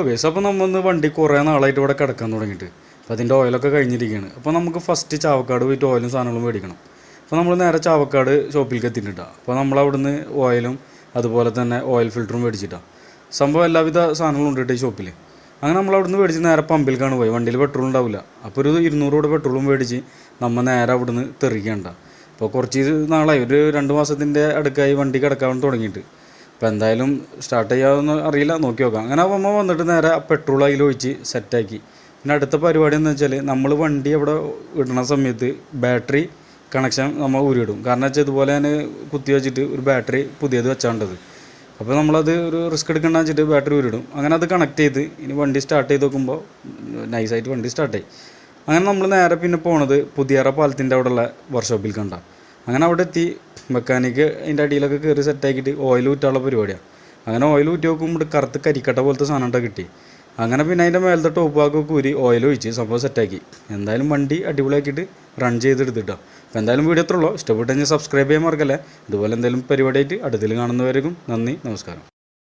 Base അപ്പോൾ നമ്മൾ വണ്ടി കുറേ നാളായിട്ട് ഇവിടെ കിടക്കാൻ തുടങ്ങിയിട്ട് അപ്പോൾ അതിൻ്റെ ഓയിലൊക്കെ കഴിഞ്ഞിരിക്കുകയാണ്. അപ്പോൾ നമുക്ക് ഫസ്റ്റ് ചാവക്കാട് പോയിട്ട് ഓയിലും സാധനങ്ങളും മേടിക്കണം. അപ്പോൾ നമ്മൾ നേരെ ചാവക്കാട് ഷോപ്പിലേക്ക് എത്തിയിട്ടാണ്. അപ്പോൾ നമ്മളവിടുന്ന് ഓയിലും അതുപോലെ തന്നെ ഓയിൽ ഫിൽറ്ററും മേടിച്ചിട്ടാണ്. സംഭവം എല്ലാവിധ സാധനങ്ങളും ഉണ്ട് ഈ ഷോപ്പിൽ. അങ്ങനെ നമ്മളവിടുന്ന് മേടിച്ച് നേരെ പമ്പിലേക്കാണ് പോയി. വണ്ടിയിൽ പെട്രോൾ ഉണ്ടാവില്ല. അപ്പോൾ ഒരു 200 രൂപ പെട്രോളും മേടിച്ച് നമ്മൾ നേരെ അവിടുന്ന് തെറിക്കണ്ട. അപ്പോൾ കുറച്ച് നാളായി, ഒരു 2 മാസത്തിൻ്റെ അടുക്കായി വണ്ടി കിടക്കാൻ തുടങ്ങിയിട്ട്. അപ്പോൾ എന്തായാലും സ്റ്റാർട്ട് ചെയ്യാമെന്ന് അറിയില്ല, നോക്കി നോക്കാം. അങ്ങനെ നമ്മൾ വന്നിട്ട് നേരെ പെട്രോൾ അതിലൊഴിച്ച് സെറ്റാക്കി. പിന്നെ അടുത്ത പരിപാടി എന്ന് വെച്ചാൽ നമ്മൾ വണ്ടി അവിടെ ഇടുന്ന സമയത്ത് ബാറ്ററി കണക്ഷൻ നമ്മൾ ഊരിയിടും. കാരണം വെച്ചാൽ ഇതുപോലെ തന്നെ കുത്തി വെച്ചിട്ട് ഒരു ബാറ്ററി പുതിയത് വെച്ചാണ്ടത്. അപ്പോൾ നമ്മളത് ഒരു റിസ്ക് എടുക്കണ്ട വെച്ചിട്ട് ബാറ്ററി ഊരിടും. അങ്ങനെ അത് കണക്ട് ചെയ്ത് ഇനി വണ്ടി സ്റ്റാർട്ട് ചെയ്ത് നോക്കുമ്പോൾ നൈസായിട്ട് വണ്ടി സ്റ്റാർട്ടായി. അങ്ങനെ നമ്മൾ നേരെ പിന്നെ പോണത് പുതിയറ പാലത്തിൻ്റെ അവിടെയുള്ള വർക്ക്ഷോപ്പിൽ കണ്ട. അങ്ങനെ അവിടെ എത്തി മെക്കാനിക്ക് അതിൻ്റെ അടിയിലൊക്കെ കയറി സെറ്റാക്കിയിട്ട് ഓയിൽ ഊറ്റാനുള്ള പരിപാടിയാണ്. അങ്ങനെ ഓയിൽ ഊറ്റി നോക്കുമ്പോൾ കറുത്ത് കരിക്കട്ട പോലത്തെ സാധനം കിട്ടി. അങ്ങനെ പിന്നെ അതിൻ്റെ മേലത്തെ ടോപ്പ് ഭാഗമൊക്കെ ഊരി ഓയിൽ ഒഴിച്ച് സംഭവം സെറ്റാക്കി. എന്തായാലും വണ്ടി അടിപൊളിയാക്കിയിട്ട് റൺ ചെയ്തെടുത്തിട്ടോ. അപ്പോൾ എന്തായാലും വീഡിയോ എത്രയുള്ളൂ, ഇഷ്ടപ്പെട്ടെങ്കിൽ സബ്സ്ക്രൈബ് ചെയ്യാൻ മറക്കല്ലേ. ഇതുപോലെ എന്തെങ്കിലും പരിപാടിയായിട്ട് അടുത്തിൽ കാണുന്നവരെയും നന്ദി, നമസ്കാരം.